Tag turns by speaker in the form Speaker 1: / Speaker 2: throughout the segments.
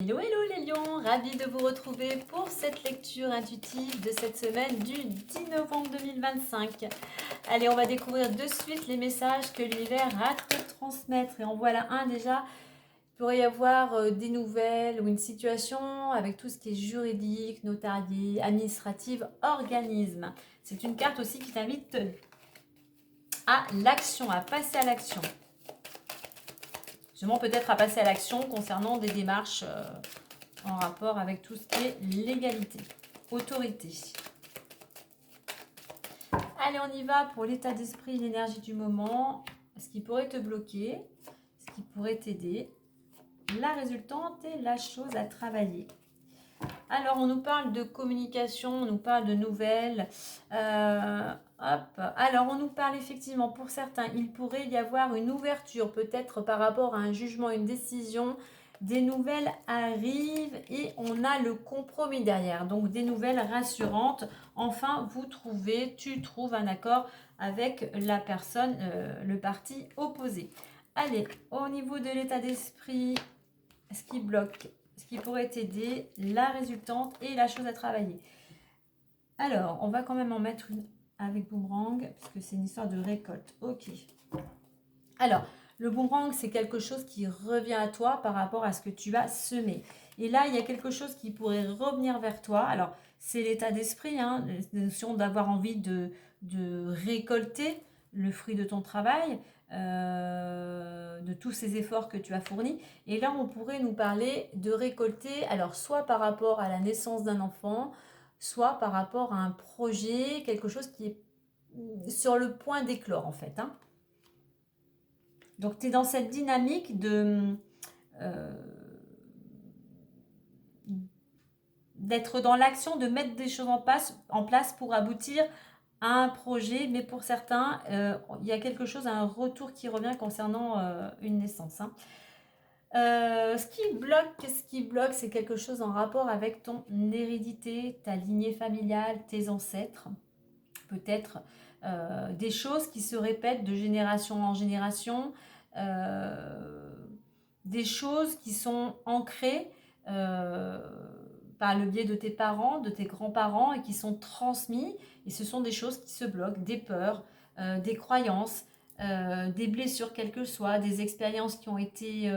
Speaker 1: Hello, hello les lions, ravie de vous retrouver pour cette lecture intuitive de cette semaine du 10 novembre 2025. Allez, on va découvrir de suite les messages que l'univers a à te transmettre. Et en voilà un déjà. Il pourrait y avoir des nouvelles ou une situation avec tout ce qui est juridique, notarié, administratif, organisme. C'est une carte aussi qui t'invite à l'action, à passer à l'action. Justement, peut-être à passer à l'action concernant des démarches en rapport avec tout ce qui est légalité, autorité. Allez, on y va pour l'état d'esprit, l'énergie du moment, ce qui pourrait te bloquer, ce qui pourrait t'aider, la résultante et la chose à travailler. Alors, on nous parle de communication, on nous parle de nouvelles. Alors, on nous parle effectivement, pour certains, il pourrait y avoir une ouverture, peut-être par rapport à un jugement, une décision. Des nouvelles arrivent et on a le compromis derrière. Donc, des nouvelles rassurantes. Enfin, tu trouves un accord avec la personne, le parti opposé. Allez, au niveau de l'état d'esprit, ce qui bloque, ce qui pourrait t'aider, la résultante et la chose à travailler. Alors, on va quand même en mettre une avec boomerang, puisque c'est une histoire de récolte. Ok. Alors, le boomerang, c'est quelque chose qui revient à toi par rapport à ce que tu as semé. Et là, il y a quelque chose qui pourrait revenir vers toi. Alors, c'est l'état d'esprit, hein, la notion d'avoir envie de récolter le fruit de ton travail, de tous ces efforts que tu as fournis. Et là, on pourrait nous parler de récolter, alors soit par rapport à la naissance d'un enfant, soit par rapport à un projet, quelque chose qui est sur le point d'éclore en fait. Hein. Donc, tu es dans cette dynamique d'être dans l'action, de mettre des choses en place pour aboutir à un projet. Mais pour certains, il y a quelque chose, un retour qui revient concernant une naissance. Hein. Ce qui bloque, c'est quelque chose en rapport avec ton hérédité, ta lignée familiale, tes ancêtres. Peut-être des choses qui se répètent de génération en génération. Des choses qui sont ancrées par le biais de tes parents, de tes grands-parents et qui sont transmises. Et ce sont des choses qui se bloquent, des peurs, des croyances, des blessures quelles que soient, des expériences qui ont été,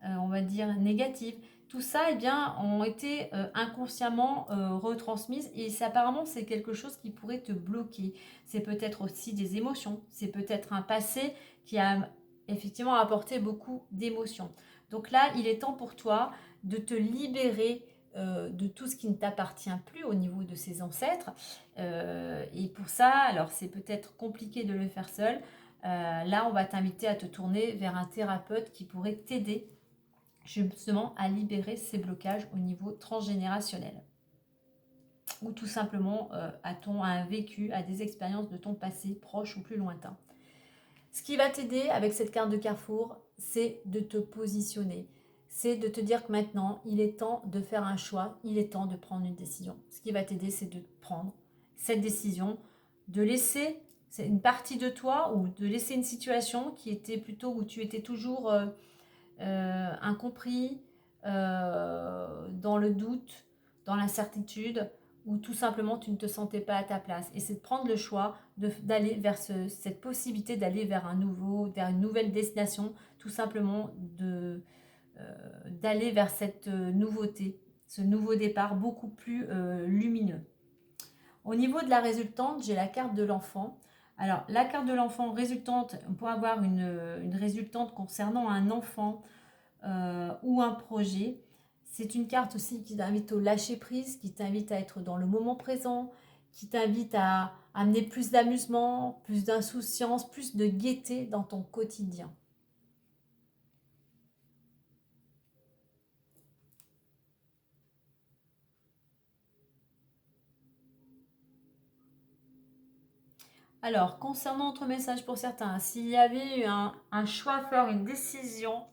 Speaker 1: on va dire, négatives. Tout ça, eh bien, ont été inconsciemment retransmises et apparemment, c'est quelque chose qui pourrait te bloquer. C'est peut-être aussi des émotions, c'est peut-être un passé qui a effectivement apporté beaucoup d'émotions. Donc là, il est temps pour toi de te libérer de tout ce qui ne t'appartient plus au niveau de ses ancêtres. Et pour ça, alors c'est peut-être compliqué de le faire seul. Là, on va t'inviter à te tourner vers un thérapeute qui pourrait t'aider justement à libérer ces blocages au niveau transgénérationnel. Ou tout simplement à un vécu, à des expériences de ton passé proche ou plus lointain. Ce qui va t'aider avec cette carte de carrefour, c'est de te positionner. C'est de te dire que maintenant, il est temps de faire un choix, il est temps de prendre une décision. Ce qui va t'aider, c'est de prendre cette décision, de laisser une partie de toi ou de laisser une situation qui était plutôt où tu étais toujours incompris, dans le doute, dans l'incertitude, ou tout simplement tu ne te sentais pas à ta place. Et c'est de prendre le choix d'aller vers cette possibilité d'aller vers vers une nouvelle destination, tout simplement d'aller vers cette nouveauté, ce nouveau départ beaucoup plus lumineux. Au niveau de la résultante, j'ai la carte de l'enfant. Alors, la carte de l'enfant résultante, on peut avoir une résultante concernant un enfant ou un projet. C'est une carte aussi qui t'invite au lâcher prise, qui t'invite à être dans le moment présent, qui t'invite à amener plus d'amusement, plus d'insouciance, plus de gaieté dans ton quotidien. Alors, concernant notre message pour certains, s'il y avait eu un choix à faire, une décision,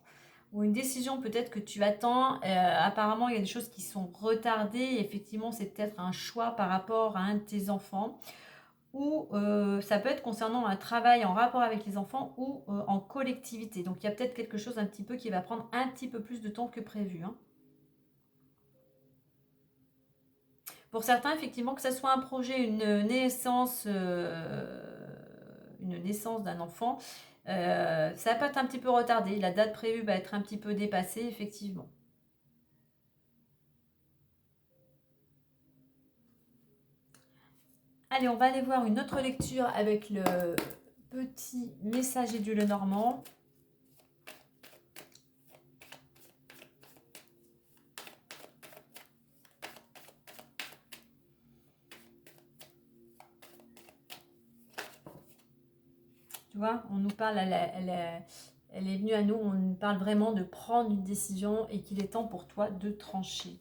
Speaker 1: ou une décision peut-être que tu attends, apparemment il y a des choses qui sont retardées, effectivement c'est peut-être un choix par rapport à un de tes enfants, ou ça peut être concernant un travail en rapport avec les enfants ou en collectivité. Donc il y a peut-être quelque chose un petit peu qui va prendre un petit peu plus de temps que prévu. Hein. Pour certains, effectivement, que ce soit un projet, une naissance d'un enfant, ça peut être un petit peu retardé. La date prévue va être un petit peu dépassée, effectivement. Allez, on va aller voir une autre lecture avec le petit messager du Lenormand. Tu vois, on nous parle, elle est venue à nous, on nous parle vraiment de prendre une décision et qu'il est temps pour toi de trancher.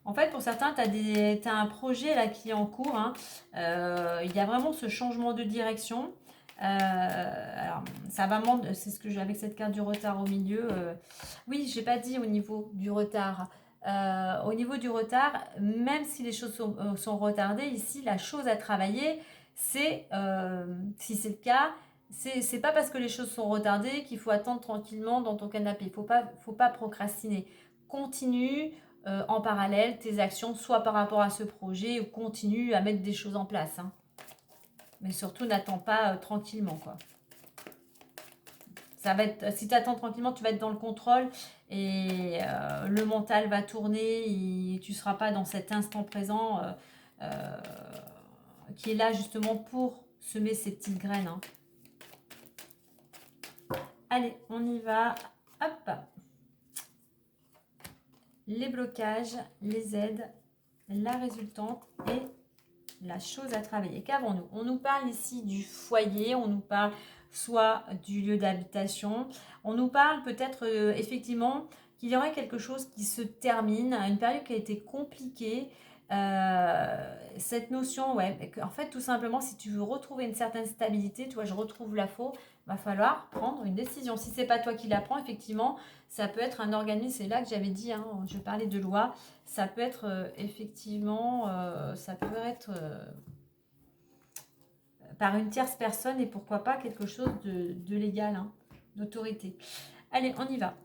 Speaker 1: En fait, pour certains, tu as un projet là qui est en cours. Hein. Il y a vraiment ce changement de direction. Alors, ça va c'est ce que j'ai avec cette carte du retard au milieu. Oui, j'ai pas dit au niveau du retard. Au niveau du retard, même si les choses sont retardées, ici, la chose à travailler, c'est, si c'est le cas, c'est pas parce que les choses sont retardées qu'il faut attendre tranquillement dans ton canapé. Faut pas procrastiner. Continue en parallèle tes actions, soit par rapport à ce projet, ou continue à mettre des choses en place. Hein. Mais surtout, n'attends pas tranquillement, quoi. Ça va être, si tu attends tranquillement, tu vas être dans le contrôle et le mental va tourner et tu ne seras pas dans cet instant présent qui est là justement pour semer ces petites graines. Hein. Allez, on y va. Hop. Les blocages, les aides, la résultante et la chose à travailler. Qu'avons-nous? On nous parle ici du foyer, on nous parle soit du lieu d'habitation, on nous parle peut-être effectivement qu'il y aurait quelque chose qui se termine, une période qui a été compliquée. Cette notion, ouais, en fait tout simplement si tu veux retrouver une certaine stabilité, tu vois, je retrouve la faux, va falloir prendre une décision. Si c'est pas toi qui la prends, effectivement, ça peut être un organisme, c'est là que j'avais dit, hein, je parlais de loi, ça peut être effectivement, ça peut être par une tierce personne et pourquoi pas quelque chose de légal, hein, d'autorité. Allez, on y va.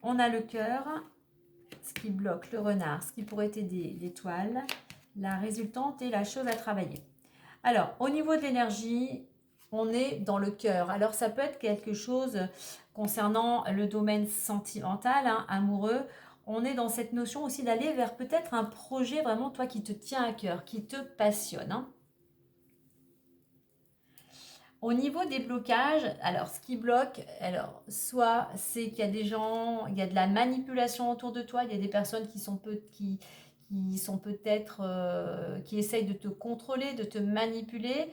Speaker 1: On a le cœur, ce qui bloque, le renard, ce qui pourrait t'aider, l'étoile, la résultante et la chose à travailler. Alors, au niveau de l'énergie, on est dans le cœur. Alors, ça peut être quelque chose concernant le domaine sentimental, hein, amoureux. On est dans cette notion aussi d'aller vers peut-être un projet vraiment, toi, qui te tient à cœur, qui te passionne. Hein. Au niveau des blocages, alors ce qui bloque, alors soit c'est qu'il y a des gens, il y a de la manipulation autour de toi, il y a des personnes qui sont peut-être qui essayent de te contrôler, de te manipuler.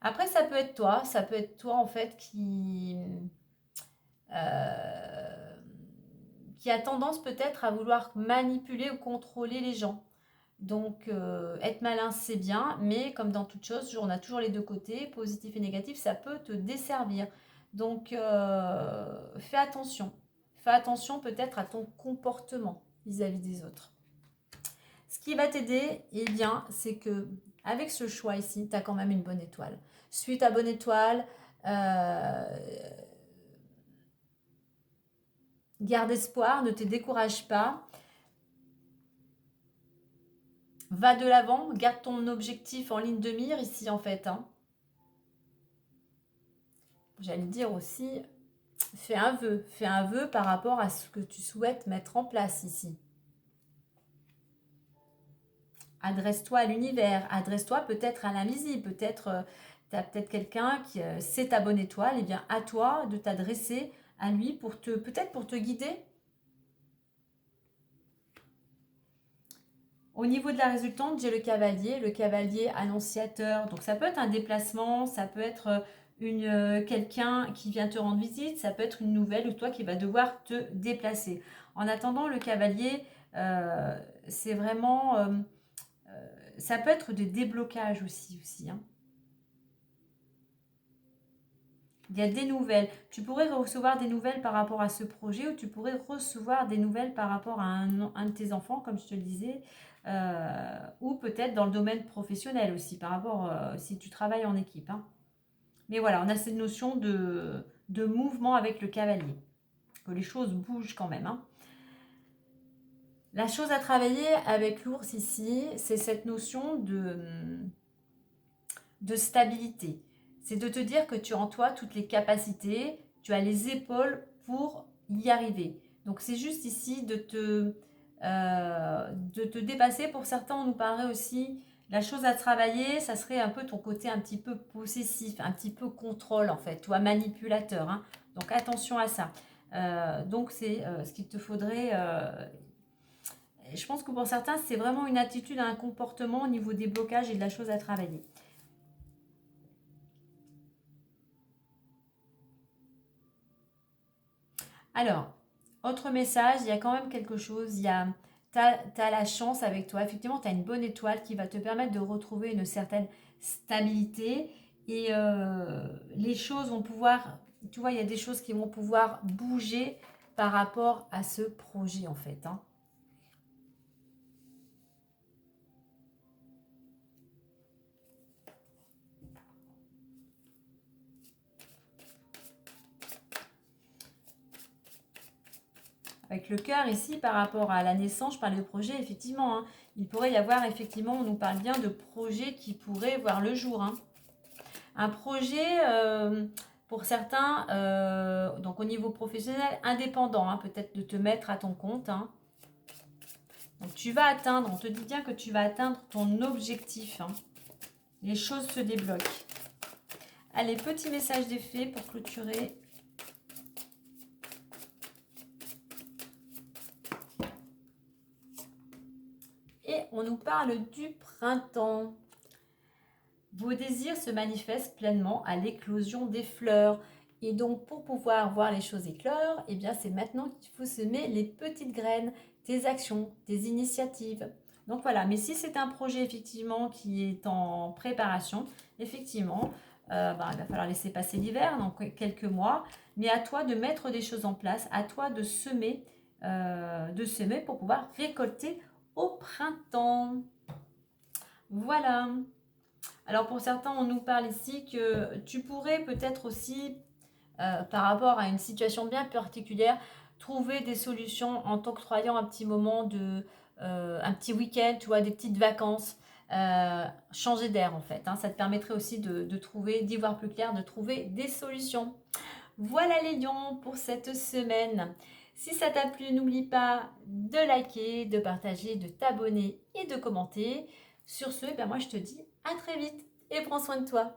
Speaker 1: Après, ça peut être toi en fait euh, qui a tendance peut-être à vouloir manipuler ou contrôler les gens. Donc, être malin, c'est bien, mais comme dans toute chose, on a toujours les deux côtés, positif et négatif, ça peut te desservir. Donc, fais attention. Fais attention peut-être à ton comportement vis-à-vis des autres. Ce qui va t'aider, eh bien, c'est que avec ce choix ici, tu as quand même une bonne étoile. Suis ta bonne étoile. Garde espoir, ne te décourage pas. Va de l'avant, garde ton objectif en ligne de mire ici en fait. Hein. J'allais dire aussi, fais un vœu par rapport à ce que tu souhaites mettre en place ici. Adresse-toi à l'univers, adresse-toi peut-être à l'invisible, peut-être tu as peut-être quelqu'un qui c'est ta bonne étoile, et bien à toi de t'adresser à lui pour peut-être pour te guider. Au niveau de la résultante, j'ai le cavalier annonciateur. Donc ça peut être un déplacement, ça peut être quelqu'un qui vient te rendre visite, ça peut être une nouvelle ou toi qui vas devoir te déplacer. En attendant, le cavalier, c'est vraiment, ça peut être des déblocages aussi. Hein. Il y a des nouvelles. Tu pourrais recevoir des nouvelles par rapport à ce projet ou tu pourrais recevoir des nouvelles par rapport à un de tes enfants, comme je te le disais, ou peut-être dans le domaine professionnel aussi, par rapport si tu travailles en équipe. Hein. Mais voilà, on a cette notion de mouvement avec le cavalier, que les choses bougent quand même, hein. La chose à travailler avec l'ours ici, c'est cette notion de stabilité. C'est de te dire que tu as en toi toutes les capacités, tu as les épaules pour y arriver. Donc c'est juste ici de te dépasser. Pour certains, on nous parlerait aussi, la chose à travailler, ça serait un peu ton côté un petit peu possessif, un petit peu contrôle en fait, toi manipulateur, hein. Donc attention à ça. Donc c'est ce qu'il te faudrait. Je pense que pour certains, c'est vraiment une attitude, un comportement au niveau des blocages et de la chose à travailler. Alors, autre message, il y a quand même quelque chose, tu as la chance avec toi, effectivement, tu as une bonne étoile qui va te permettre de retrouver une certaine stabilité et les choses vont pouvoir, tu vois, il y a des choses qui vont pouvoir bouger par rapport à ce projet en fait, hein. Avec le cœur ici, par rapport à la naissance, je parle de projet, effectivement, hein. Il pourrait y avoir, effectivement, on nous parle bien de projets qui pourraient voir le jour, hein. Un projet, pour certains, donc au niveau professionnel, indépendant, hein, peut-être de te mettre à ton compte, hein. Donc tu vas atteindre, on te dit bien que tu vas atteindre ton objectif, hein. Les choses se débloquent. Allez, petit message des fées pour clôturer. Et on nous parle du printemps. Vos désirs se manifestent pleinement à l'éclosion des fleurs. Et donc, pour pouvoir voir les choses éclore, eh bien, c'est maintenant qu'il faut semer les petites graines, tes actions, tes initiatives. Donc voilà, mais si c'est un projet effectivement qui est en préparation, effectivement, il va falloir laisser passer l'hiver, donc quelques mois, mais à toi de mettre des choses en place, à toi de semer pour pouvoir récolter au printemps. Voilà. Alors pour certains, on nous parle ici que tu pourrais peut-être aussi, par rapport à une situation bien particulière, trouver des solutions en t'octroyant un petit moment un petit week-end, tu vois, des petites vacances, changer d'air en fait, hein. Ça te permettrait aussi de trouver, d'y voir plus clair, de trouver des solutions. Voilà les lions pour cette semaine. Si ça t'a plu, n'oublie pas de liker, de partager, de t'abonner et de commenter. Sur ce, ben moi je te dis à très vite et prends soin de toi.